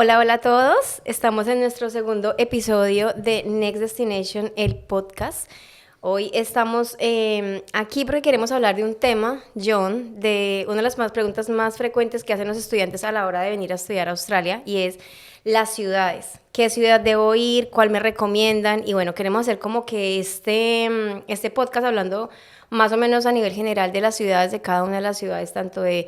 Hola, hola a todos. Estamos en nuestro segundo episodio de Next Destination, el podcast. Hoy estamos aquí porque queremos hablar de un tema, John, de una de las preguntas más frecuentes que hacen los estudiantes a la hora de venir a estudiar a Australia, y es las ciudades. ¿Qué ciudad debo ir? ¿Cuál me recomiendan? Y bueno, queremos hacer como que este podcast hablando más o menos a nivel general de las ciudades, de cada una de las ciudades, tanto de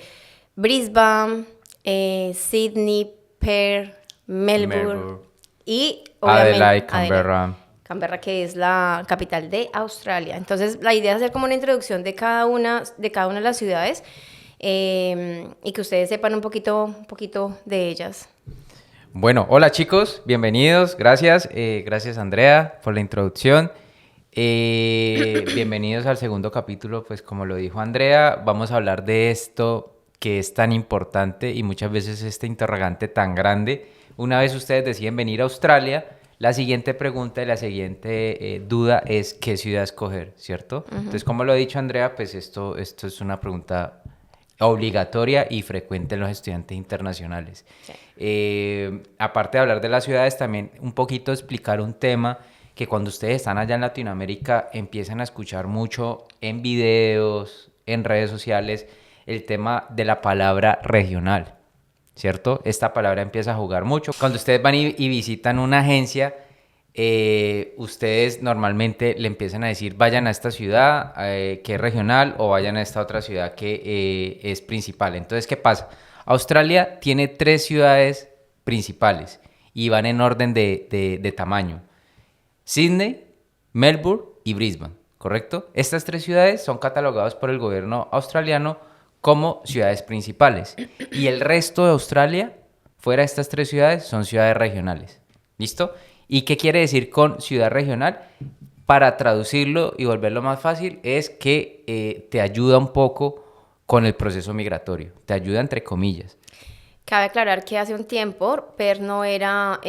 Brisbane, Sydney, Perth, Melbourne Melbourne, y obviamente Adelaide, Adelaide. Canberra. Canberra, que es la capital de Australia. Entonces, la idea es hacer como una introducción de cada una de las ciudades, y que ustedes sepan un poquito de ellas. Bueno, hola chicos, bienvenidos, gracias, gracias Andrea por la introducción. Bienvenidos al segundo capítulo, pues como lo dijo Andrea, vamos a hablar de esto que es tan importante y muchas veces este interrogante tan grande. Una vez ustedes deciden venir a Australia, la siguiente pregunta y la siguiente duda es qué ciudad escoger, ¿cierto? Entonces, como lo ha dicho Andrea, pues esto es una pregunta obligatoria y frecuente en los estudiantes internacionales. Sí. Aparte de hablar de las ciudades, también un poquito explicar un tema que cuando ustedes están allá en Latinoamérica empiezan a escuchar mucho en videos, en redes sociales, el tema de la palabra regional, ¿cierto? Esta palabra empieza a jugar mucho. Cuando ustedes van y visitan una agencia, ustedes normalmente le empiezan a decir vayan a esta ciudad que es regional o vayan a esta otra ciudad que es principal. Entonces, ¿qué pasa? Australia tiene 3 ciudades principales y van en orden de tamaño. Sydney, Melbourne y Brisbane, ¿correcto? Estas 3 ciudades son catalogadas por el gobierno australiano como ciudades principales y el resto de Australia, fuera de estas 3 ciudades, son ciudades regionales. ¿Listo? ¿Y qué quiere decir con ciudad regional? Para traducirlo y volverlo más fácil, es que te ayuda un poco con el proceso migratorio. Te ayuda entre comillas. Cabe aclarar que hace un tiempo Perth no era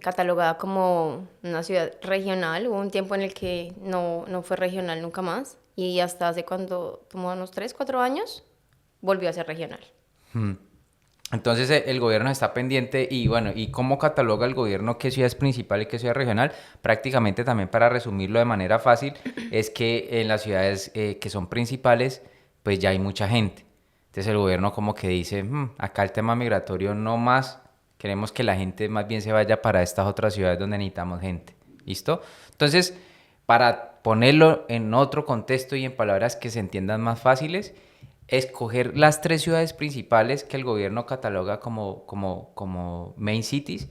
catalogada como una ciudad regional. Hubo un tiempo en el que no fue regional nunca más. Y hasta hace como unos 3, 4 años, volvió a ser regional. Entonces el gobierno está pendiente y bueno, ¿y cómo cataloga el gobierno qué ciudad es principal y qué ciudad es regional? Prácticamente también para resumirlo de manera fácil, es que en las ciudades que son principales, pues ya hay mucha gente. Entonces el gobierno como que dice, acá el tema migratorio no más, queremos que la gente más bien se vaya para estas otras ciudades donde necesitamos gente. ¿Listo? Entonces, para ponerlo en otro contexto y en palabras que se entiendan más fáciles, escoger las 3 ciudades principales que el gobierno cataloga como main cities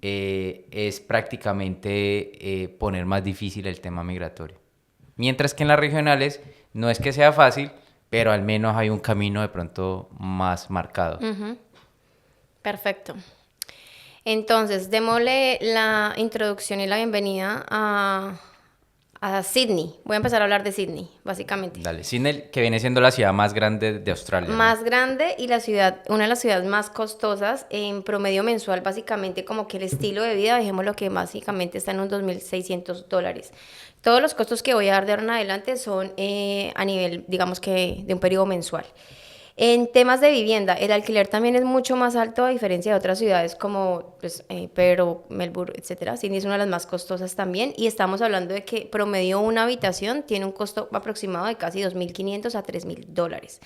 es prácticamente poner más difícil el tema migratorio. Mientras que en las regionales no es que sea fácil, pero al menos hay un camino de pronto más marcado. Perfecto. Entonces, démosle la introducción y la bienvenida a Sydney. Voy a empezar a hablar de Sydney, básicamente. Dale, Sydney, que viene siendo la ciudad más grande de Australia, ¿no? Más grande y una de las ciudades más costosas en promedio mensual, básicamente como que el estilo de vida, dejémoslo que básicamente está en unos $2,600. Todos los costos que voy a dar de ahora en adelante son a nivel, digamos que de un periodo mensual. En temas de vivienda, el alquiler también es mucho más alto a diferencia de otras ciudades como pues, Perth, Melbourne, etcétera. Sydney es una de las más costosas también, y estamos hablando de que promedio una habitación tiene un costo aproximado de casi $2,500 a $3,000.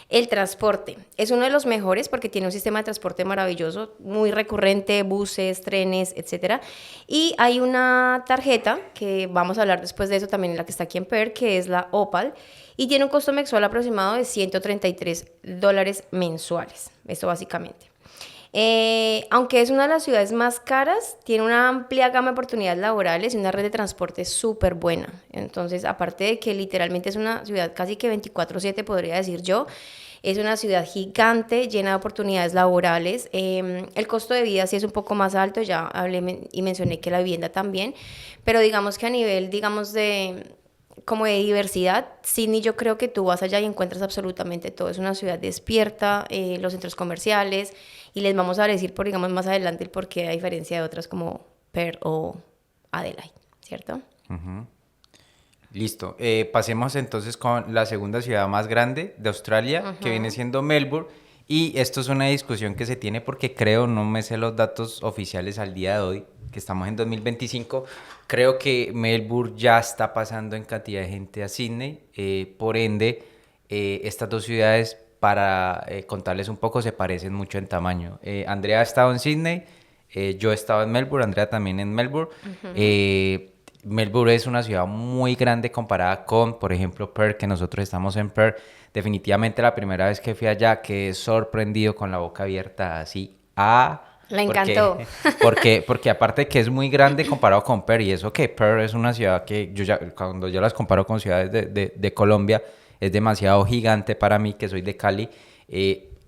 El transporte es uno de los mejores porque tiene un sistema de transporte maravilloso, muy recurrente, buses, trenes, etcétera. Y hay una tarjeta que vamos a hablar después de eso también, la que está aquí en Perth, que es la Opal, y tiene un costo mensual aproximado de $133 mensuales. Esto básicamente. Aunque es una de las ciudades más caras, tiene una amplia gama de oportunidades laborales y una red de transporte súper buena. Entonces, aparte de que literalmente es una ciudad casi que 24/7, podría decir yo, es una ciudad gigante, llena de oportunidades laborales. El costo de vida sí es un poco más alto, ya hablé y mencioné que la vivienda también, pero digamos que a nivel, digamos, como de diversidad, Sydney, yo creo que tú vas allá y encuentras absolutamente todo. Es una ciudad despierta, los centros comerciales, y les vamos a decir, digamos, más adelante el porqué, a diferencia de otras como Perth o Adelaide, ¿cierto? Listo. Pasemos entonces con la segunda ciudad más grande de Australia, que viene siendo Melbourne. Y esto es una discusión que se tiene porque creo, no me sé los datos oficiales al día de hoy, que estamos en 2025, creo que Melbourne ya está pasando en cantidad de gente a Sydney, por ende, estas dos ciudades, para contarles un poco, se parecen mucho en tamaño. Andrea ha estado en Sydney, yo he estado en Melbourne, Andrea también en Melbourne. Melbourne es una ciudad muy grande comparada con, por ejemplo, Perth, que nosotros estamos en Perth. Definitivamente la primera vez que fui allá quedé sorprendido con la boca abierta así. Le Porque, encantó. porque aparte que es muy grande comparado con Perth, y eso que Perth es una ciudad que yo ya, cuando yo las comparo con ciudades de Colombia, es demasiado gigante para mí, que soy de Cali.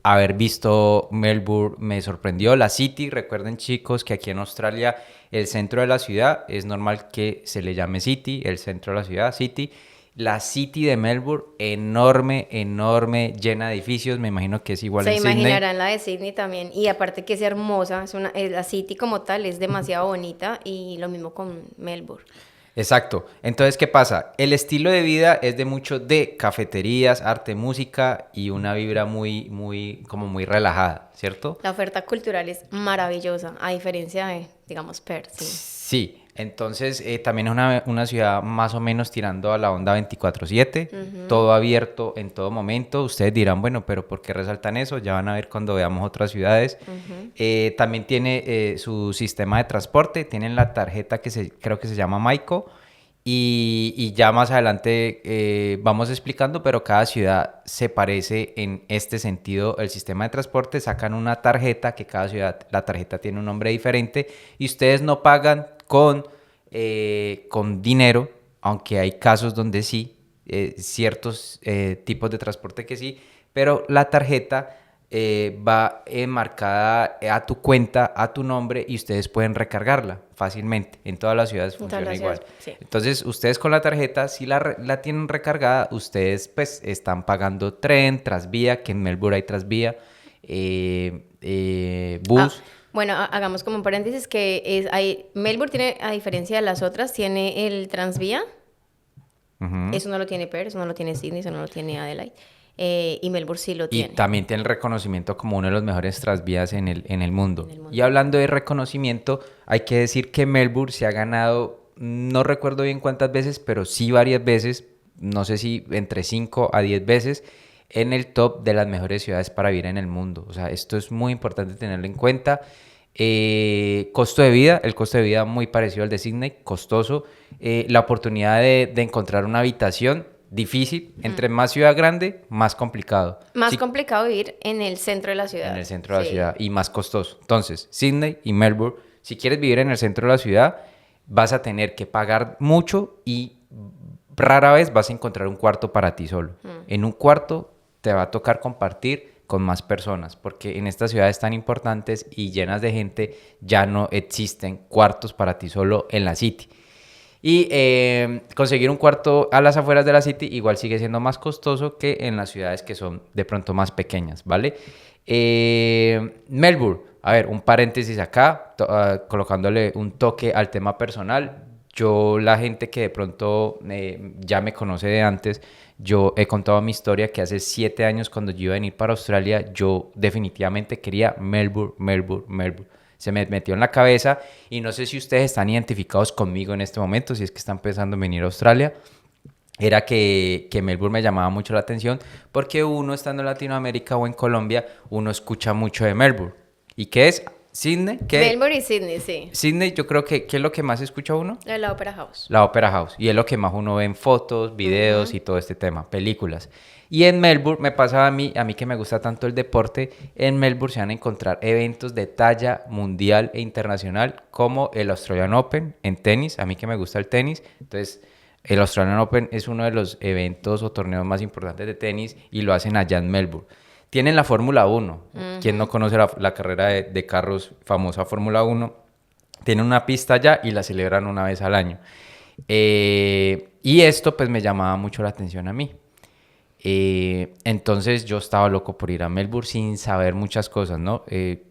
Haber visto Melbourne me sorprendió. La City, recuerden chicos que aquí en Australia el centro de la ciudad es normal que se le llame City, el centro de la ciudad, City. La City de Melbourne, enorme, enorme, llena de edificios, me imagino que es igual Se en Sydney. imaginarán la de Sydney también. Y aparte que es hermosa, la City como tal es demasiado bonita y lo mismo con Melbourne. Exacto. Entonces, ¿qué pasa? El estilo de vida es de mucho de cafeterías, arte, música y una vibra muy, muy, como muy relajada, ¿cierto? La oferta cultural es maravillosa, a diferencia de, digamos, Perth, sí. Sí. Entonces, también es una ciudad más o menos tirando a la onda 24/7, todo abierto en todo momento. Ustedes dirán, bueno, pero ¿por qué resaltan eso? Ya van a ver cuando veamos otras ciudades. También tiene su sistema de transporte, tienen la tarjeta creo que se llama Maico, y ya más adelante vamos explicando, pero cada ciudad se parece en este sentido. El sistema de transporte, sacan una tarjeta, que cada ciudad, la tarjeta tiene un nombre diferente, y ustedes no pagan con dinero, aunque hay casos donde sí, ciertos tipos de transporte que sí, pero la tarjeta va enmarcada a tu cuenta, a tu nombre, y ustedes pueden recargarla fácilmente. En todas las ciudades En todas funciona las igual. ciudades, sí. Entonces, ustedes con la tarjeta, si la tienen recargada, ustedes pues están pagando tren, Transvía, que en Melbourne hay Transvía, Ah, bus. bueno, hagamos como un paréntesis que Melbourne tiene, a diferencia de las otras, tiene el Transvía. Ujú. Eso no lo tiene Perth, eso no lo tiene Sydney, eso no lo tiene Adelaide. Y Melbourne sí lo Y tiene también tiene el reconocimiento como uno de los mejores tranvías en el en mundo. el Y mundo. hablando de reconocimiento, hay que decir que Melbourne se ha ganado, no recuerdo bien cuántas veces, pero sí varias veces, no sé si entre 5 a 10 veces, en el top de las mejores ciudades para vivir en el mundo. O sea, esto es muy importante tenerlo en cuenta. Costo de vida, el costo de vida muy parecido al de Sydney, costoso. La oportunidad de encontrar una habitación, difícil. Entre más ciudad grande, más complicado. Más Sí, complicado vivir en el centro de la en el ciudad. centro de la Sí. ciudad y más costoso. Entonces, Sydney y Melbourne, si quieres vivir en el centro de la ciudad, vas a tener que pagar mucho y rara vez vas a encontrar un cuarto para ti solo. En un cuarto te va a tocar compartir con más personas, porque en estas ciudades tan importantes y llenas de gente ya no existen cuartos para ti solo en la city. Y conseguir un cuarto a las afueras de la city igual sigue siendo más costoso que en las ciudades que son de pronto más pequeñas, ¿vale? Melbourne, a ver, un paréntesis acá, colocándole un toque al tema personal. Yo, la gente que de pronto ya me conoce de antes, yo he contado mi historia que hace 7 años cuando yo iba a venir para Australia, yo definitivamente quería Melbourne, Melbourne, Melbourne. Se me metió en la cabeza y no sé si ustedes están identificados conmigo en este momento, si es que están pensando en venir a Australia. Era que Melbourne me llamaba mucho la atención porque uno estando en Latinoamérica o en Colombia, uno escucha mucho de Melbourne. ¿Y qué es? Sydney, ¿qué? Melbourne y Sydney, sí. Sydney, yo creo que ¿qué es lo que más escucha uno? La Opera House. La Opera House. Y es lo que más uno ve en fotos, videos y todo este tema, películas. Y en Melbourne me pasa a mí que me gusta tanto el deporte, en Melbourne se van a encontrar eventos de talla mundial e internacional como el Australian Open en tenis, a mí que me gusta el tenis. Entonces, el Australian Open es uno de los eventos o torneos más importantes de tenis y lo hacen allá en Melbourne. Tienen la Fórmula 1. ¿Quién no conoce la carrera de carros famosa Fórmula 1? Tienen una pista allá y la celebran una vez al año. Y esto pues me llamaba mucho la atención a mí. Entonces yo estaba loco por ir a Melbourne sin saber muchas cosas, ¿no?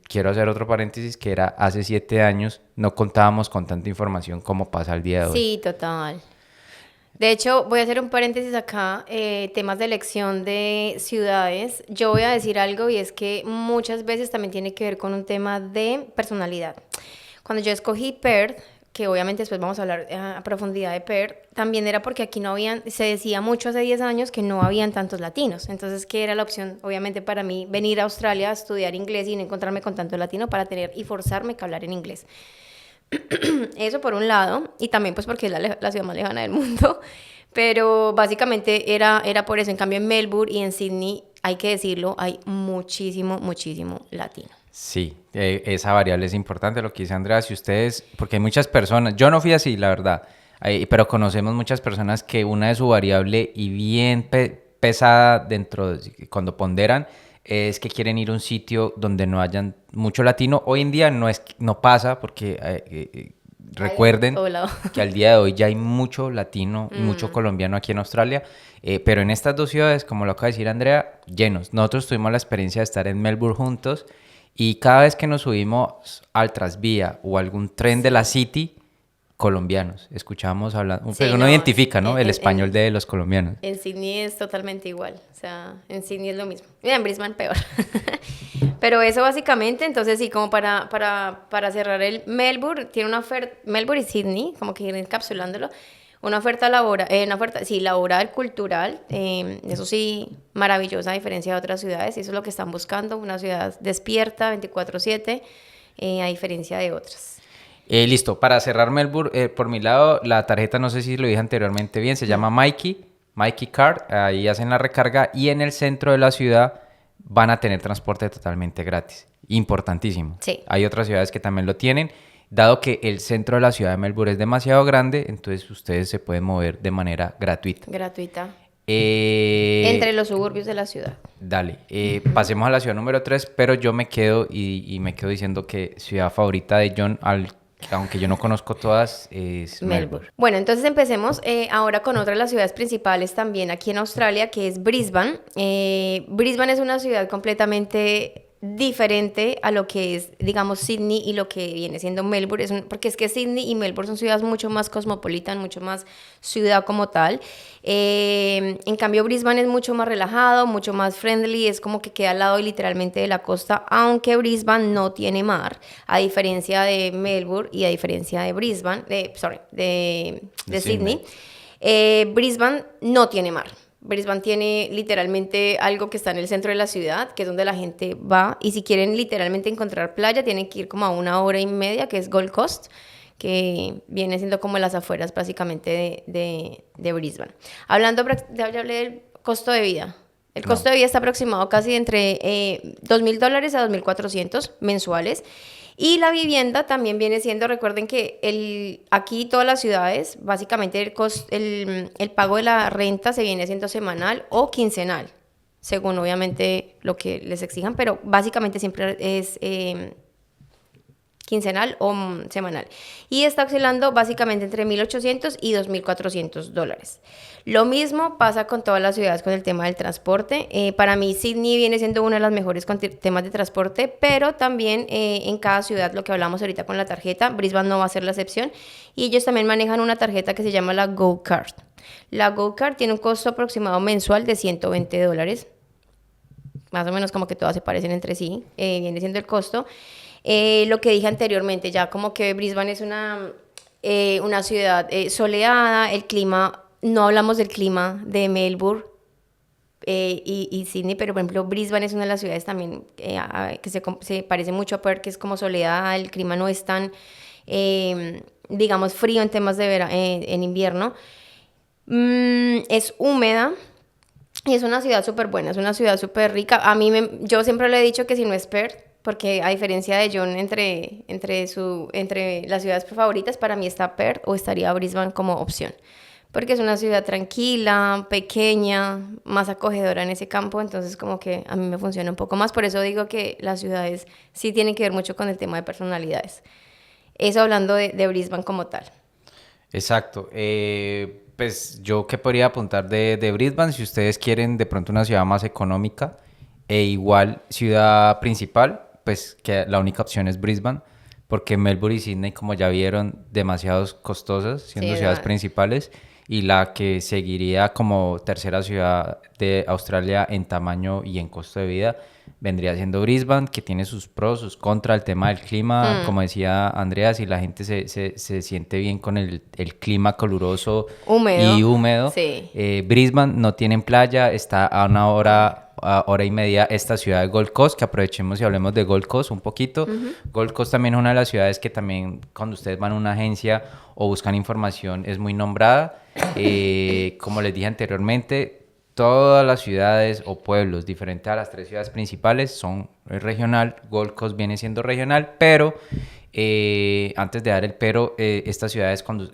Quiero hacer otro paréntesis que era hace 7 años no contábamos con tanta información como pasa al día de hoy. Sí, total. De hecho, voy a hacer un paréntesis acá, temas de elección de ciudades. Yo voy a decir algo y es que muchas veces también tiene que ver con un tema de personalidad. Cuando yo escogí Perth, que obviamente después vamos a hablar a profundidad de Perth, también era porque aquí no habían, se decía mucho hace 10 años que no habían tantos latinos. Entonces, ¿qué era la opción? Obviamente para mí, venir a Australia a estudiar inglés y no encontrarme con tanto latino para tener y forzarme a hablar en inglés. Eso por un lado, y también pues porque es la ciudad más lejana del mundo, pero básicamente era por eso. En cambio en Melbourne y en Sydney, hay que decirlo, hay muchísimo, muchísimo latino. Sí, esa variable es importante, lo que dice Andrea, si ustedes, porque hay muchas personas, yo no fui así, la verdad, pero conocemos muchas personas que una de su variable y bien pesada cuando ponderan, es que quieren ir a un sitio donde no hayan mucho latino. Hoy en día no pasa porque Hay de recuerden todo lado. que al día de hoy ya hay mucho latino y mucho colombiano aquí en Australia, pero en estas dos ciudades, como lo acaba de decir Andrea, llenos. Nosotros tuvimos la experiencia de estar en Melbourne juntos y cada vez que nos subimos al Transvía o algún tren de la City, colombianos, escuchamos hablando, Sí, pero uno no, identifica, ¿no? El español de los colombianos. en Sydney es totalmente igual, o sea, en Sydney es lo mismo. Y en Brisbane peor. Pero eso básicamente, entonces sí, como para cerrar el Melbourne, tiene una oferta, Melbourne y Sydney, como que ir encapsulándolo, una oferta laboral, sí, laboral, cultural, eso sí, maravillosa a diferencia de otras ciudades, y eso es lo que están buscando, una ciudad despierta 24/7, a diferencia de otras. Listo, para cerrar Melbourne, por mi lado, la tarjeta, no sé si lo dije anteriormente bien, se llama Mikey Card, ahí hacen la recarga y en el centro de la ciudad van a tener transporte totalmente gratis. Importantísimo. Sí. Hay otras ciudades que también lo tienen. Dado que el centro de la ciudad de Melbourne es demasiado grande, entonces ustedes se pueden mover de manera gratuita. Gratuita. Eh, Entre los suburbios de la ciudad. Dale, pasemos a la ciudad número 3, pero yo me quedo y me quedo diciendo que ciudad favorita de John, aunque yo no conozco todas, es Melbourne. Bueno, entonces empecemos ahora con otra de las ciudades principales también aquí en Australia, que es Brisbane. Brisbane es una ciudad completamente diferente a lo que es, digamos, Sydney y lo que viene siendo Melbourne, porque es que Sydney y Melbourne son ciudades mucho más cosmopolitan, mucho más ciudad como tal. En cambio, Brisbane es mucho más relajado, mucho más friendly, es como que queda al lado literalmente de la costa, aunque Brisbane no tiene mar, a diferencia de Melbourne y a diferencia de Brisbane, de Sydney. Brisbane no tiene mar. Brisbane tiene literalmente algo que está en el centro de la ciudad, que es donde la gente va, y si quieren literalmente encontrar playa, tienen que ir como a 1 hora y media, que es Gold Coast, que viene siendo como las afueras básicamente de Brisbane. Ya hablé del costo de vida. El costo de vida está aproximado casi entre $2,000 a 2,400 mensuales. Y la vivienda también viene siendo, recuerden que aquí todas las ciudades, básicamente el pago de la renta se viene siendo semanal o quincenal, según obviamente lo que les exijan, pero básicamente siempre es quincenal o semanal. Y está oscilando básicamente entre $1,800 y $2,400. Lo mismo pasa con todas las ciudades con el tema del transporte. Para mí Sydney viene siendo una de las mejores con temas de transporte, pero también en cada ciudad, lo que hablamos ahorita con la tarjeta, Brisbane no va a ser la excepción. Y ellos también manejan una tarjeta que se llama la Go Card. La Go Card tiene un costo aproximado mensual de $120. Más o menos como que todas se parecen entre sí, viene siendo el costo. Lo que dije anteriormente, ya como que Brisbane es una ciudad soleada, el clima, no hablamos del clima de Melbourne y Sydney, pero por ejemplo Brisbane es una de las ciudades también que se parece mucho a Perth, que es como soleada, el clima no es tan, digamos, frío en temas de en invierno. Es húmeda. Y es una ciudad súper buena, es una ciudad súper rica. Yo siempre le he dicho que si no es Perth, porque a diferencia de John, entre las ciudades favoritas, para mí está Perth o estaría Brisbane como opción. Porque es una ciudad tranquila, pequeña, más acogedora en ese campo, entonces como que a mí me funciona un poco más. Por eso digo que las ciudades sí tienen que ver mucho con el tema de personalidades. Eso hablando de Brisbane como tal. Exacto. Pues yo que podría apuntar de Brisbane, si ustedes quieren de pronto una ciudad más económica e igual ciudad principal, pues que la única opción es Brisbane, porque Melbourne y Sydney, como ya vieron, demasiados costosas, siendo ciudades principales. y la que seguiría como tercera ciudad de Australia en tamaño y en costo de vida vendría siendo Brisbane, que tiene sus pros, sus contras, el tema del clima, como decía Andrea, si la gente se siente bien con el clima caluroso y Húmedo, húmedo. sí. Brisbane no tiene playa, está a una hora, a hora y media esta ciudad de Gold Coast, que aprovechemos y hablemos de Gold Coast un poquito. Gold Coast también es una de las ciudades que también cuando ustedes van a una agencia o buscan información es muy nombrada. Como les dije anteriormente, todas las ciudades o pueblos diferentes a las tres ciudades principales son regional. Gold Coast viene siendo regional, pero antes de dar el pero, esta ciudad cuando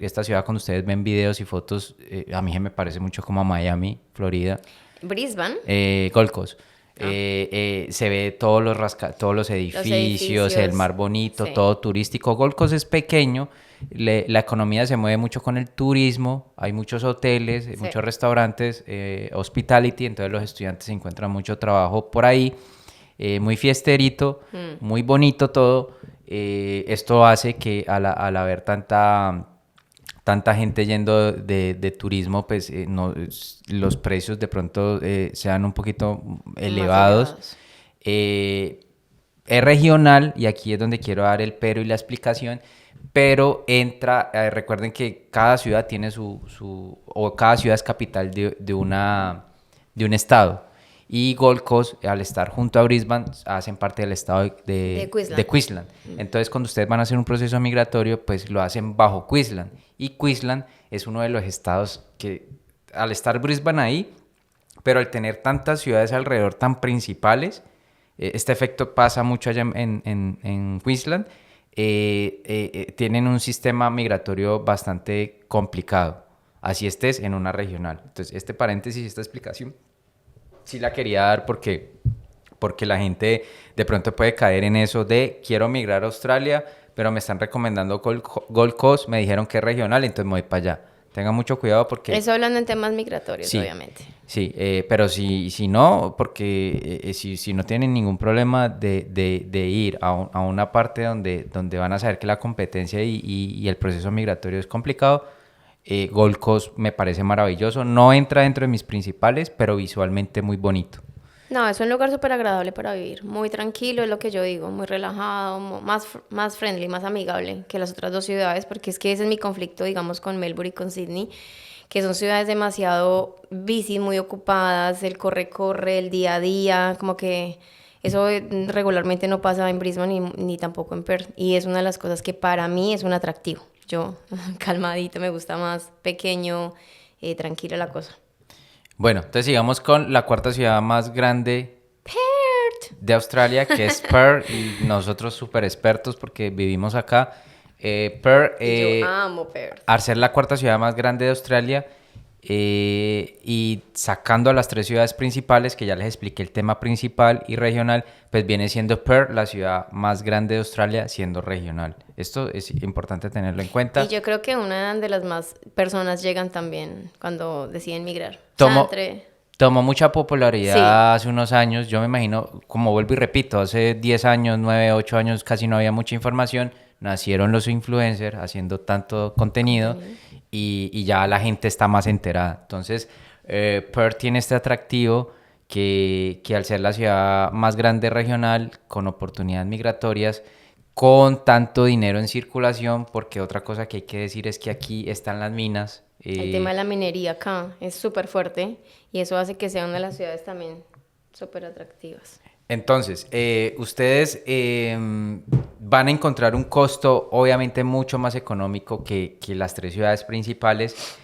ustedes ven videos y fotos, a mí me parece mucho como a Miami, Florida. Brisbane. Gold Coast. Se ve todos los edificios, el mar bonito, sí. todo turístico. Gold Coast es pequeño, la economía se mueve mucho con el turismo, hay muchos hoteles, Sí. muchos restaurantes, hospitality, entonces los estudiantes encuentran mucho trabajo por ahí, muy fiesterito, muy bonito todo. Esto hace que al haber tanta gente yendo de turismo, pues los precios de pronto sean un poquito elevados. Es regional y aquí es donde quiero dar el pero y la explicación, pero recuerden que cada ciudad tiene o cada ciudad es capital de un estado. Y Gold Coast, al estar junto a Brisbane, hacen parte del estado De Queensland. de Queensland. Entonces, cuando ustedes van a hacer un proceso migratorio, pues lo hacen bajo Queensland. Y Queensland es uno de los estados que, al estar Brisbane ahí, pero al tener tantas ciudades alrededor tan principales, este efecto pasa mucho allá en Queensland, tienen un sistema migratorio bastante complicado. Así estés en una regional. Entonces, este paréntesis, esta explicación, sí la quería dar porque la gente de pronto puede caer en eso de quiero migrar a Australia, pero me están recomendando Gold Coast, me dijeron que es regional, entonces me voy para allá. Tengan mucho cuidado porque... Eso hablando en temas migratorios, Sí, obviamente. sí, pero si no, porque si no tienen ningún problema de ir a una parte donde van a saber que la competencia y el proceso migratorio es complicado, Gold Coast me parece maravilloso. No entra dentro de mis principales, pero visualmente muy bonito. No, es un lugar súper agradable para vivir, muy tranquilo, es lo que yo digo, muy relajado, más friendly, más amigable que las otras dos ciudades, porque es que ese es mi conflicto, digamos, con Melbourne y con Sydney, que son ciudades demasiado busy, muy ocupadas, el corre-corre, el día a día, como que eso regularmente no pasa en Brisbane ni tampoco en Perth, y es una de las cosas que para mí es un atractivo. Yo, calmadito, me gusta más pequeño, tranquila la cosa. Bueno, entonces sigamos con la cuarta ciudad más grande de Australia, que es Perth, y nosotros súper expertos porque vivimos acá. Perth, Y yo amo Perth. al ser la cuarta ciudad más grande de Australia, y sacando a las tres ciudades principales, que ya les expliqué el tema principal y regional, pues viene siendo Perth la ciudad más grande de Australia, siendo regional. Esto es importante tenerlo en cuenta. Y yo creo que una de las más personas llegan también cuando deciden migrar. Tomó mucha popularidad Sí. hace unos años. Yo me imagino, como vuelvo y repito, hace 10 años, 9, 8 años casi no había mucha información. Nacieron los influencers haciendo tanto contenido y ya la gente está más enterada. Entonces, Perth tiene este atractivo que al ser la ciudad más grande regional, con oportunidades migratorias, con tanto dinero en circulación, porque otra cosa que hay que decir es que aquí están las minas. El tema de la minería acá es súper fuerte y eso hace que sea una de las ciudades también súper atractivas. Entonces, ustedes van a encontrar un costo obviamente mucho más económico que las tres ciudades principales.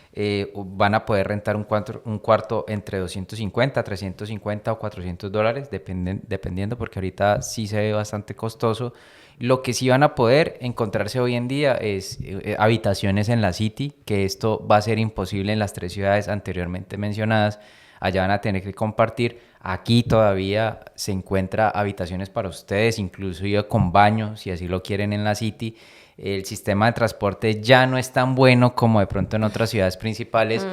Van a poder rentar un cuarto entre 250, 350 o $400, dependiendo, porque ahorita sí se ve bastante costoso. Lo que sí van a poder encontrarse hoy en día es habitaciones en la City, que esto va a ser imposible en las tres ciudades anteriormente mencionadas. Allá van a tener que compartir. Aquí todavía se encuentra habitaciones para ustedes, incluso con baño, si así lo quieren en la City. El sistema de transporte ya no es tan bueno como de pronto en otras ciudades principales.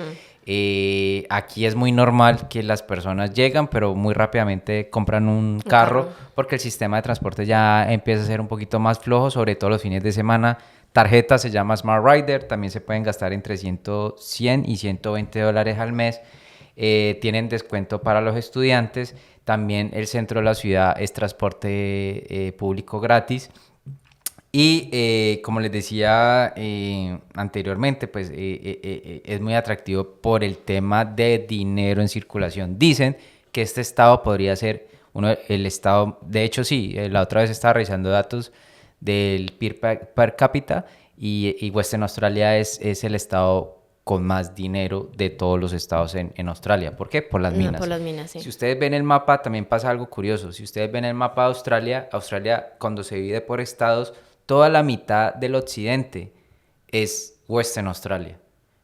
Aquí es muy normal que las personas llegan, pero muy rápidamente compran un carro porque el sistema de transporte ya empieza a ser un poquito más flojo, sobre todo los fines de semana. tarjeta se llama Smart Rider, también se pueden gastar entre 100 y $120 al mes. Tienen descuento para los estudiantes. También el centro de la ciudad es transporte público gratis. Y como les decía anteriormente, pues es muy atractivo por el tema de dinero en circulación. Dicen que este estado podría ser el estado, de hecho sí, la otra vez estaba revisando datos del PIB per cápita y Western Australia es el estado con más dinero de todos los estados en Australia. ¿Por qué? Por las minas. Por las minas, sí. Si ustedes ven el mapa, también pasa algo curioso. Si ustedes ven el mapa de Australia, Australia cuando se divide por estados, toda la mitad del occidente es Western Australia,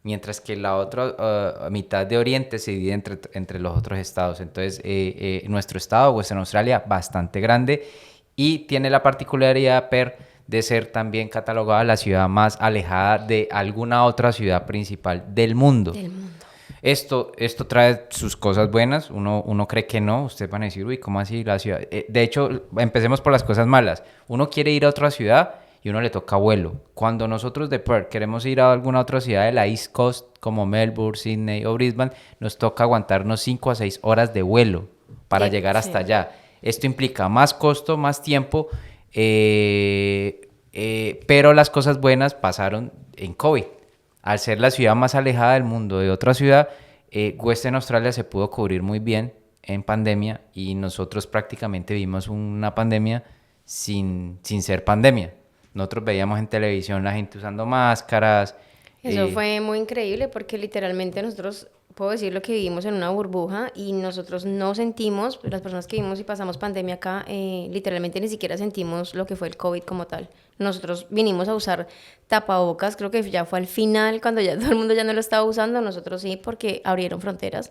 mientras que la otra mitad de oriente se divide entre los otros estados. Entonces, nuestro estado, Western Australia, bastante grande y tiene la particularidad de ser también catalogada la ciudad más alejada de alguna otra ciudad principal del mundo. Del mundo. Esto trae sus cosas buenas, uno cree que no, ustedes van a decir, uy, ¿cómo así la ciudad? De hecho, empecemos por las cosas malas. Uno quiere ir a otra ciudad y uno le toca vuelo. Cuando nosotros de Perth queremos ir a alguna otra ciudad de la East Coast, como Melbourne, Sydney o Brisbane, nos toca aguantarnos 5 a 6 horas de vuelo para llegar hasta allá. Esto implica más costo, más tiempo, pero las cosas buenas pasaron en COVID. Al ser la ciudad más alejada del mundo de otra ciudad, Western Australia se pudo cubrir muy bien en pandemia y nosotros prácticamente vimos una pandemia sin ser pandemia. Nosotros veíamos en televisión la gente usando máscaras. Eso fue muy increíble porque literalmente nosotros, puedo decirlo, que vivimos en una burbuja y nosotros no sentimos, las personas que vivimos y pasamos pandemia acá, literalmente ni siquiera sentimos lo que fue el COVID como tal. Nosotros vinimos a usar tapabocas, creo que ya fue al final, cuando ya todo el mundo ya no lo estaba usando, nosotros sí, porque abrieron fronteras,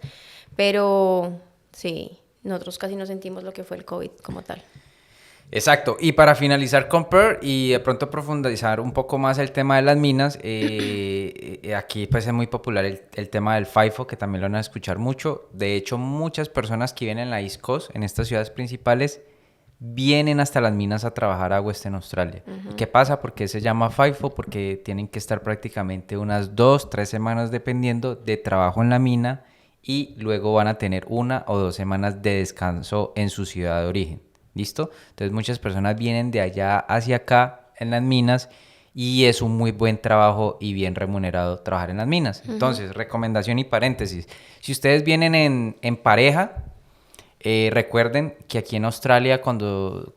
pero sí, nosotros casi no sentimos lo que fue el COVID como tal. Exacto, y para finalizar con Pearl y de pronto profundizar un poco más el tema de las minas, aquí pues es muy popular el tema del FIFO, que también lo van a escuchar mucho. De hecho, muchas personas que viven en la East Coast, en estas ciudades principales, vienen hasta las minas a trabajar a Western Australia. ¿Y qué pasa? ¿Por qué se llama FIFO? Porque tienen que estar prácticamente unas 2-3 semanas dependiendo de trabajo en la mina y luego van a tener 1 o 2 semanas de descanso en su ciudad de origen. ¿Listo? Entonces muchas personas vienen de allá hacia acá en las minas y es un muy buen trabajo y bien remunerado trabajar en las minas. Entonces, recomendación y paréntesis. Si ustedes vienen en pareja, recuerden que aquí en Australia cuando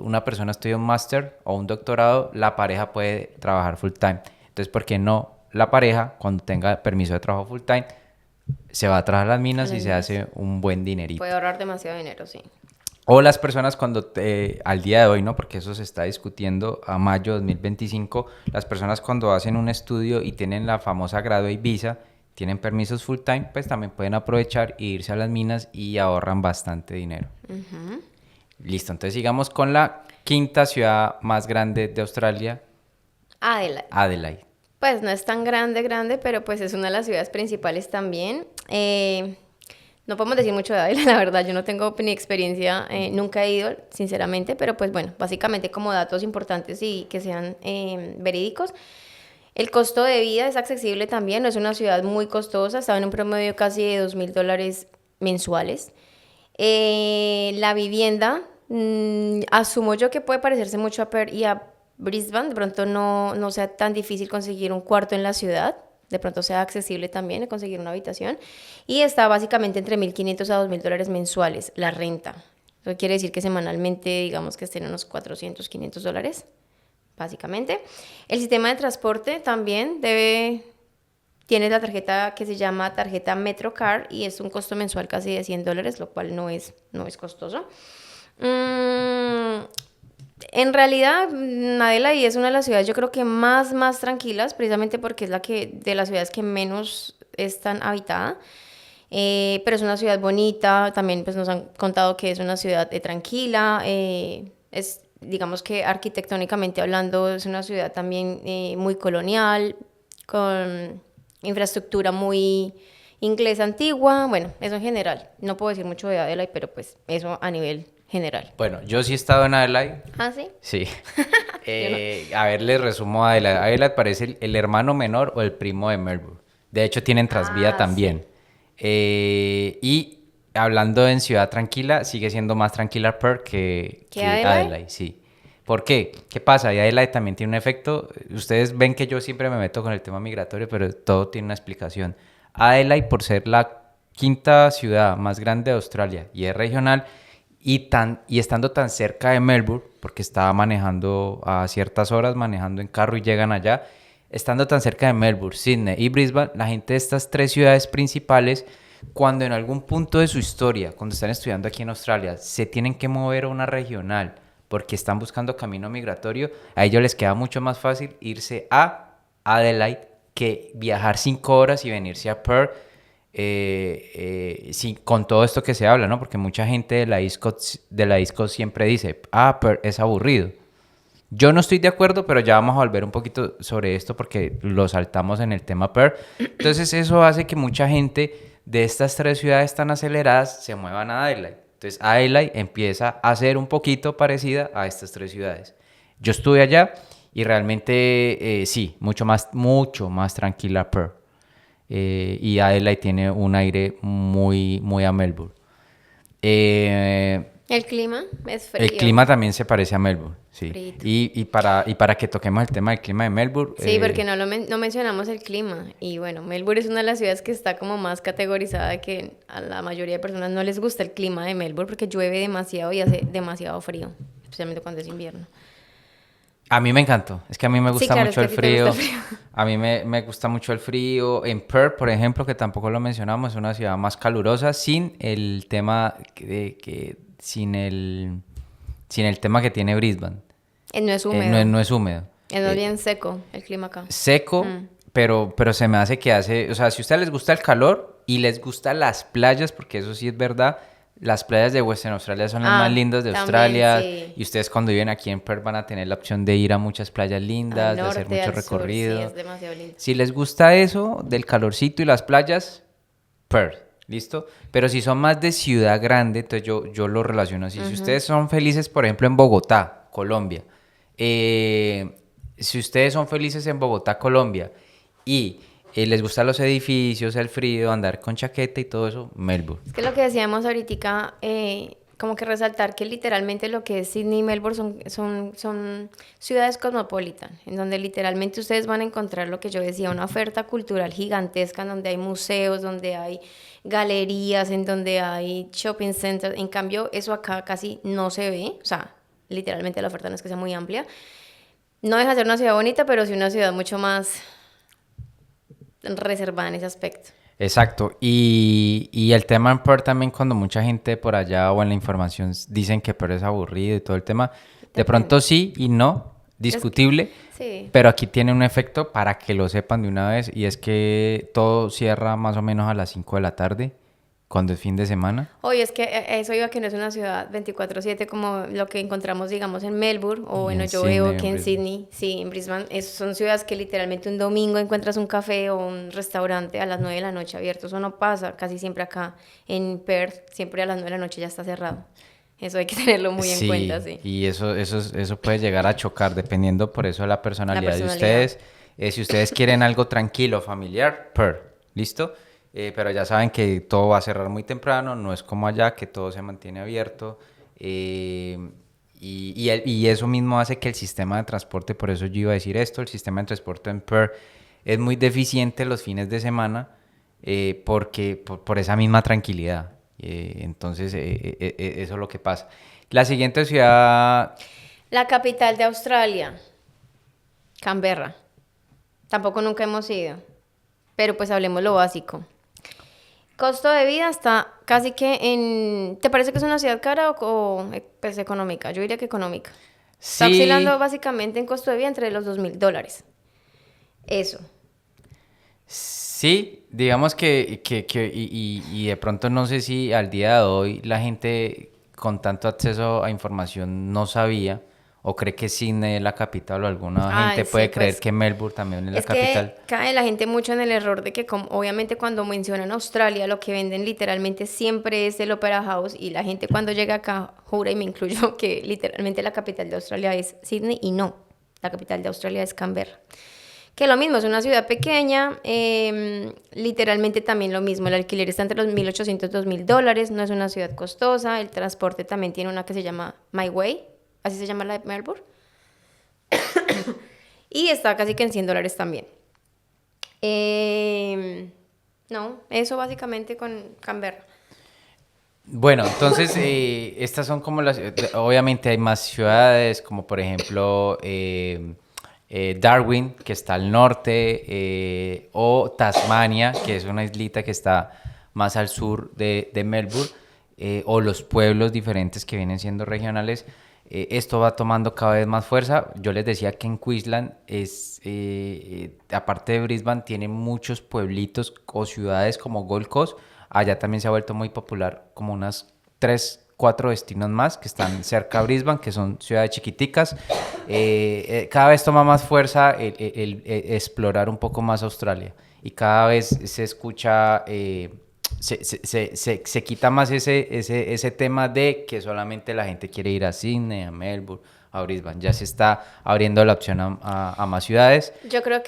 una persona estudia un máster o un doctorado, la pareja puede trabajar full time. Entonces, ¿por qué no la pareja, cuando tenga permiso de trabajo full time, se va a trabajar a las minas y se hace un buen dinerito? Puede ahorrar demasiado dinero, sí. O las personas al día de hoy, ¿no? Porque eso se está discutiendo a mayo de 2025, las personas cuando hacen un estudio y tienen la famosa Graduate Visa, tienen permisos full time, pues también pueden aprovechar e irse a las minas y ahorran bastante dinero. Listo, entonces sigamos con la quinta ciudad más grande de Australia. Adelaide. Pues no es tan grande, pero pues es una de las ciudades principales también. No podemos decir mucho de Adelaide, la verdad, yo no tengo ni experiencia, nunca he ido, sinceramente, pero pues bueno, básicamente como datos importantes y que sean verídicos. El costo de vida es accesible también, no es una ciudad muy costosa, está en un promedio casi de $2,000 mensuales. La vivienda, asumo yo que puede parecerse mucho a Perth y a Brisbane, de pronto no sea tan difícil conseguir un cuarto en la ciudad, de pronto sea accesible también conseguir una habitación, y está básicamente entre $1,500 a $2,000 mensuales la renta. Eso quiere decir que semanalmente, digamos que estén unos $400, $500, básicamente. El sistema de transporte también tiene la tarjeta que se llama tarjeta MetroCard y es un costo mensual casi de $100, lo cual no es costoso. En realidad, Adelaide es una de las ciudades, yo creo que más tranquilas, precisamente porque es de las ciudades que menos es tan habitada. Pero es una ciudad bonita, también pues nos han contado que es una ciudad tranquila, digamos que arquitectónicamente hablando es una ciudad también muy colonial, con infraestructura muy inglesa antigua, bueno, eso en general, no puedo decir mucho de Adelaide, pero pues eso a nivel general. Bueno, yo sí he estado en Adelaide. ¿Ah, sí? Sí. Yo no. A ver, les resumo a Adelaide. Adelaide parece el hermano menor o el primo de Melbourne. De hecho, tienen Transvía Ah, también. sí. Y hablando en ciudad tranquila, sigue siendo más tranquila Perth ¿Qué que Adelaide? Adelaide, sí. ¿Por qué? ¿Qué pasa? Y Adelaide también tiene un efecto. Ustedes ven que yo siempre me meto con el tema migratorio, pero todo tiene una explicación. Adelaide, por ser la quinta ciudad más grande de Australia y es regional, y estando tan cerca de Melbourne, porque estaba manejando a ciertas horas, manejando en carro y llegan allá, estando tan cerca de Melbourne, Sydney y Brisbane, la gente de estas tres ciudades principales, cuando en algún punto de su historia, cuando están estudiando aquí en Australia, se tienen que mover a una regional porque están buscando camino migratorio, a ellos les queda mucho más fácil irse a Adelaide que viajar 5 horas y venirse a Perth, sí, con todo esto que se habla, ¿no? Porque mucha gente de la East Coast siempre dice, Perth es aburrido. Yo no estoy de acuerdo, pero ya vamos a volver un poquito sobre esto porque lo saltamos en el tema Perth. Entonces eso hace que mucha gente de estas tres ciudades tan aceleradas se muevan a Adelaide. Entonces Adelaide empieza a ser un poquito parecida a estas tres ciudades. Yo estuve allá y realmente sí, mucho más tranquila Perth. Y Adelaide tiene un aire muy, muy a Melbourne. Eh, El clima es el frío, clima también se parece a Melbourne, sí. frito. Y para que toquemos el tema del clima de Melbourne, Sí, porque no mencionamos el clima. Y bueno, Melbourne es una de las ciudades que está como más categorizada que a la mayoría de personas no les gusta el clima de Melbourne porque llueve demasiado y hace demasiado frío, especialmente cuando es invierno. a mí me encantó. Es que a mí me Sí, gusta claro, es mucho que el a ti te gusta el frío. frío. A mí me gusta mucho el frío. En Perth, por ejemplo, que tampoco lo mencionamos, es una ciudad más calurosa sin el tema sin el tema que tiene Brisbane. No es No, húmedo, no es húmedo. es más Eh, bien seco el clima acá. seco, Mm. pero se me hace que hace, o sea, si a ustedes les gusta el calor y les gustan las playas, porque eso sí es verdad, las playas de Western Australia son las más Ah, lindas de también Australia sí. y ustedes cuando viven aquí en Perth van a tener la opción de ir a muchas playas Al lindas, de hacer norte, mucho al sur, sí, recorrido. es demasiado lindo. Si les gusta eso, del calorcito y las playas, Perth, ¿listo? Pero si son más de ciudad grande, entonces yo lo relaciono así. Si Ujú. ustedes son felices, por ejemplo, en Bogotá, Colombia, eh, si ustedes son felices en Bogotá, Colombia, y les gustan los edificios, el frío, andar con chaqueta y todo eso, Melbourne. Es que lo que decíamos ahorita, como que resaltar que literalmente lo que es Sydney y Melbourne son ciudades cosmopolitan, en donde literalmente ustedes van a encontrar lo que yo decía, una oferta cultural gigantesca, en donde hay museos, donde hay galerías, en donde hay shopping centers. En cambio, eso acá casi no se ve, o sea, literalmente la oferta no es que sea muy amplia. No deja de ser una ciudad bonita, pero sí una ciudad mucho más reservada en ese aspecto. Exacto. Y el tema en Perth también, cuando mucha gente por allá o en la información dicen que Perth es aburrido y todo el tema, de pronto Depende. sí y no, Es que, discutible, sí. pero aquí tiene un efecto para que lo sepan de una vez y es que todo cierra más o menos a las 5 de la tarde, cuando es fin de semana. Oye, es que eso iba que no es una ciudad 24/7 como lo que encontramos, digamos, en Melbourne o Y en en yo veo Sydney, que en en Brisbane. Sydney, sí, en Brisbane, son ciudades que literalmente un domingo encuentras un café o un restaurante a las 9 de la noche abierto. Eso no pasa casi siempre acá. En Perth, siempre a las 9 de la noche ya está cerrado. Eso hay que tenerlo muy en cuenta, Sí, sí. y eso puede llegar a chocar dependiendo por eso de la La personalidad de personalidad. ustedes. Si ustedes quieren algo tranquilo, familiar, ¿listo? Pero ya saben que todo va a cerrar muy temprano, no es como allá, que todo se mantiene abierto. Y eso mismo hace que el sistema de transporte, por eso yo iba a decir esto, el sistema de transporte en Perth es muy deficiente los fines de semana porque por esa misma tranquilidad. Entonces, eso es lo que pasa. La siguiente ciudad, La capital de Australia, Canberra. Tampoco nunca hemos ido, pero pues hablemos lo básico. Costo de vida está casi que en... ¿Te parece que es una ciudad cara pues, económica? Yo diría que económica. Está oscilando sí, básicamente en costo de vida entre los $2,000. Eso. sí, digamos y de pronto no sé si al día de hoy la gente con tanto acceso a información no sabía ¿O cree que Sydney es la capital o alguna Ay, gente sí, puede creer pues que Melbourne también es la es que capital? cae la gente mucho en el error de que obviamente cuando mencionan Australia lo que venden literalmente siempre es el Opera House y la gente cuando llega acá jura y me incluyo que literalmente la capital de Australia es Sydney y no, la capital de Australia es Canberra. Que lo mismo, es una ciudad pequeña, literalmente también lo mismo, el alquiler está entre los 1.800 $2.000, no es una ciudad costosa, el transporte también tiene una que se llama My Way, así se llama la de Melbourne, y está casi que en $100 también. No, eso básicamente con Canberra. Bueno, entonces estas son como las... Obviamente hay más ciudades, como por ejemplo Darwin, que está al norte, o Tasmania, que es una islita que está más al sur de Melbourne, o los pueblos diferentes que vienen siendo regionales. Esto va tomando cada vez más fuerza. Yo les decía que en Queensland aparte de Brisbane, tiene muchos pueblitos o ciudades como Gold Coast. Allá también se ha vuelto muy popular como unas 3, 4 destinos más que están cerca de Brisbane, que son ciudades chiquiticas. Cada vez toma más fuerza el explorar un poco más Australia y cada vez se escucha, se quita más ese tema de que solamente la gente quiere ir a Sydney, a Melbourne, a Brisbane. Ya se está abriendo la opción a más ciudades. Yo creo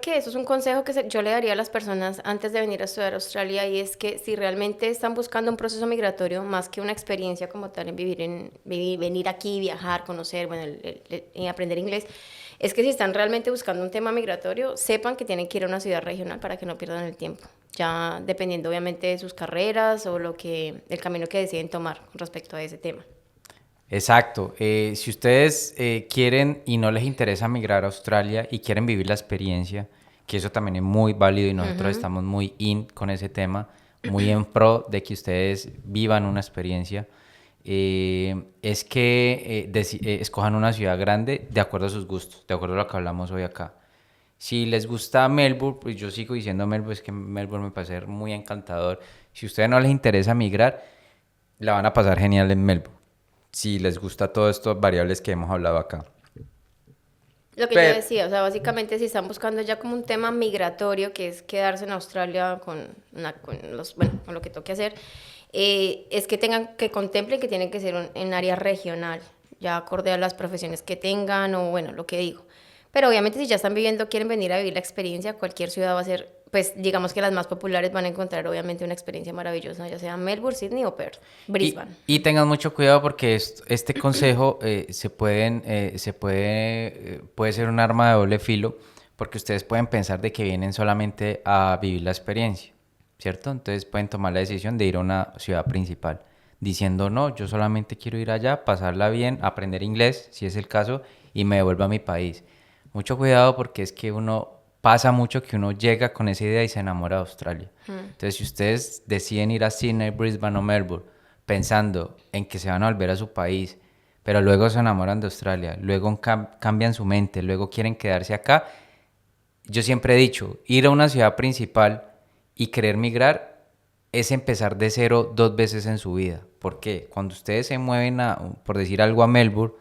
que eso es un consejo que yo le daría a las personas antes de venir a estudiar a Australia y es que si realmente están buscando un proceso migratorio más que una experiencia como tal en venir aquí, viajar, conocer, bueno, y aprender inglés, es que si están realmente buscando un tema migratorio, sepan que tienen que ir a una ciudad regional para que no pierdan el tiempo. Ya dependiendo obviamente de sus carreras o el camino que deciden tomar con respecto a ese tema. Exacto. Si ustedes quieren y no les interesa migrar a Australia y quieren vivir la experiencia, que eso también es muy válido y nosotros estamos muy in con ese tema, muy en pro de que ustedes vivan una experiencia, es que escojan una ciudad grande de acuerdo a sus gustos, de acuerdo a lo que hablamos hoy acá. Si les gusta Melbourne, pues yo sigo diciendo Melbourne, es que Melbourne me parece muy encantador. Si a ustedes no les interesa migrar, la van a pasar genial en Melbourne si les gusta todas estas variables que hemos hablado acá. Lo que yo Pero, decía, o sea, básicamente si están buscando ya como un tema migratorio, que es quedarse en Australia con lo que toque hacer, es que tengan que contemplen que tienen que ser en área regional, ya acorde a las profesiones que tengan o bueno, lo que digo. Pero obviamente si ya están viviendo, quieren venir a vivir la experiencia, cualquier ciudad va a ser, pues digamos que las más populares van a encontrar obviamente una experiencia maravillosa, ya sea Melbourne, Sydney o Perth, Brisbane. y tengan mucho cuidado porque este consejo puede ser un arma de doble filo porque ustedes pueden pensar de que vienen solamente a vivir la experiencia, ¿cierto? Entonces pueden tomar la decisión de ir a una ciudad principal diciendo, no, yo solamente quiero ir allá, pasarla bien, aprender inglés, si es el caso, y me devuelvo a mi país. Mucho cuidado porque es que pasa mucho que uno llega con esa idea y se enamora de Australia. Entonces, si ustedes deciden ir a Sydney, Brisbane o Melbourne pensando en que se van a volver a su país, pero luego se enamoran de Australia, luego cambian su mente, luego quieren quedarse acá, yo siempre he dicho, ir a una ciudad principal y querer migrar es empezar de cero 2 veces en su vida. Porque cuando ustedes se mueven por decir algo, a Melbourne,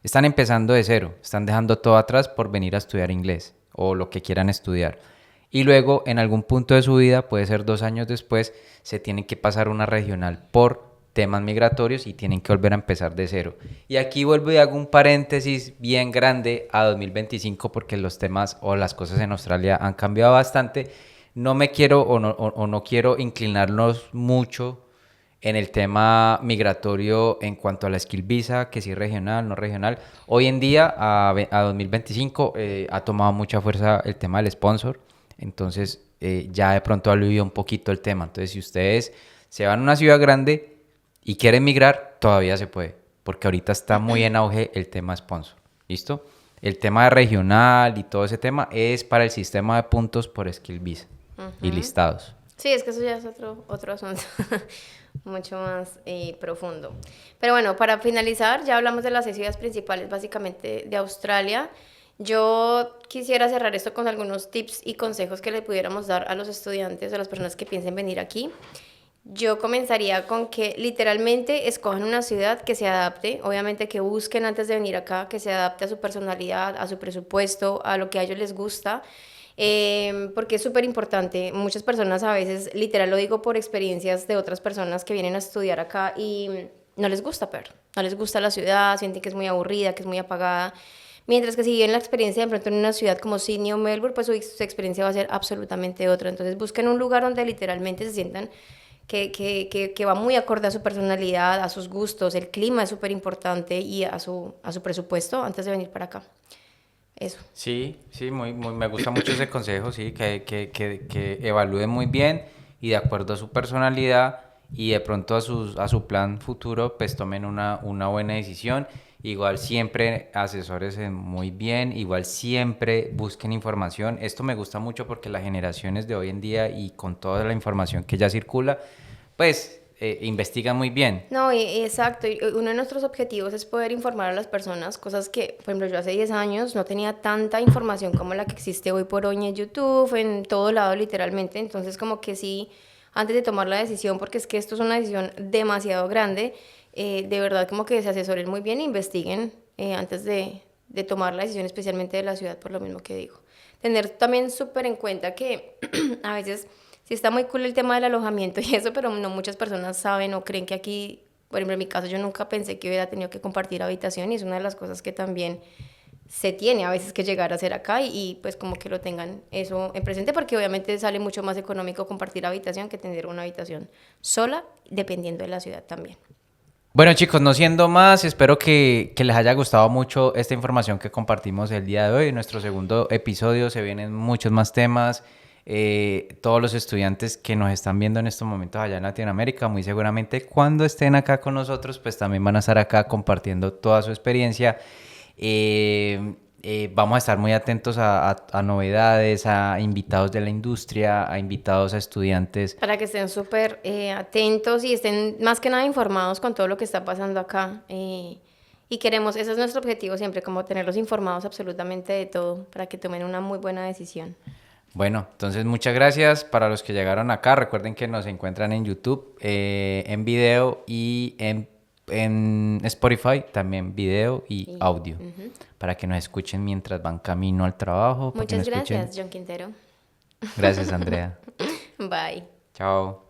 están empezando de cero, están dejando todo atrás por venir a estudiar inglés o lo que quieran estudiar. Y luego, en algún punto de su vida, puede ser 2 años después, se tienen que pasar una regional por temas migratorios y tienen que volver a empezar de cero. Y aquí vuelvo y hago un paréntesis bien grande a 2025 porque los temas o las cosas en Australia han cambiado bastante. No me quiero o no quiero inclinarnos mucho en el tema migratorio en cuanto a la skill visa, que si es regional, no regional. Hoy en día, a 2025, ha tomado mucha fuerza el tema del sponsor. Entonces, ya de pronto ha aliviado un poquito el tema. Entonces, si ustedes se van a una ciudad grande y quieren migrar, todavía se puede. Porque ahorita está muy en auge el tema sponsor. ¿Listo? El tema de regional y todo ese tema es para el sistema de puntos por skill visa y listados. Sí, es que eso ya es otro asunto, mucho más profundo. Pero bueno, para finalizar, ya hablamos de las 6 ciudades principales básicamente de Australia. Yo quisiera cerrar esto con algunos tips y consejos que le pudiéramos dar a los estudiantes, a las personas que piensen venir aquí. Yo comenzaría con que literalmente escojan una ciudad que se adapte, obviamente que busquen antes de venir acá, que se adapte a su personalidad, a su presupuesto, a lo que a ellos les gusta, porque es súper importante. Muchas personas a veces, literal lo digo por experiencias de otras personas que vienen a estudiar acá y no les gusta, pero no les gusta la ciudad, sienten que es muy aburrida, que es muy apagada. Mientras que si viven la experiencia de pronto en una ciudad como Sydney o Melbourne, pues su experiencia va a ser absolutamente otra. Entonces busquen un lugar donde literalmente se sientan que va muy acorde a su personalidad, a sus gustos, el clima es súper importante y a su presupuesto antes de venir para acá. Eso. Sí, sí, me gusta mucho ese consejo, sí, que evalúen muy bien y de acuerdo a su personalidad y de pronto a su plan futuro, pues tomen una buena decisión. Igual siempre asesórense muy bien, igual siempre busquen información. Esto me gusta mucho porque las generaciones de hoy en día y con toda la información que ya circula, pues investigan muy bien. No, exacto. Y uno de nuestros objetivos es poder informar a las personas, cosas que, por ejemplo, yo hace 10 años no tenía tanta información como la que existe hoy por hoy en YouTube, en todo lado literalmente. Entonces, como que sí, antes de tomar la decisión, porque es que esto es una decisión demasiado grande, de verdad como que se asesoren muy bien e investiguen antes de tomar la decisión, especialmente de la ciudad, por lo mismo que digo. Tener también súper en cuenta que a veces sí está muy cool el tema del alojamiento y eso, pero no muchas personas saben o creen que aquí, por ejemplo, en mi caso, yo nunca pensé que hubiera tenido que compartir habitación y es una de las cosas que también se tiene a veces que llegar a hacer acá y pues como que lo tengan eso en presente porque obviamente sale mucho más económico compartir habitación que tener una habitación sola, dependiendo de la ciudad también. Bueno chicos, no siendo más, espero que les haya gustado mucho esta información que compartimos el día de hoy. En nuestro segundo episodio se vienen muchos más temas. Todos los estudiantes que nos están viendo en estos momentos allá en Latinoamérica, muy seguramente cuando estén acá con nosotros, pues también van a estar acá compartiendo toda su experiencia. Vamos a estar muy atentos a novedades, a invitados de la industria, a invitados a estudiantes. Para que estén súper atentos y estén más que nada informados con todo lo que está pasando acá. Y queremos, ese es nuestro objetivo siempre, como tenerlos informados absolutamente de todo para que tomen una muy buena decisión. Bueno, entonces muchas gracias para los que llegaron acá. Recuerden que nos encuentran en YouTube, en video y en Spotify, también video y Y, audio, para que nos escuchen mientras van camino al trabajo, para que nos muchas escuchen. gracias, John Quintero. Gracias, Andrea. Bye. Chao.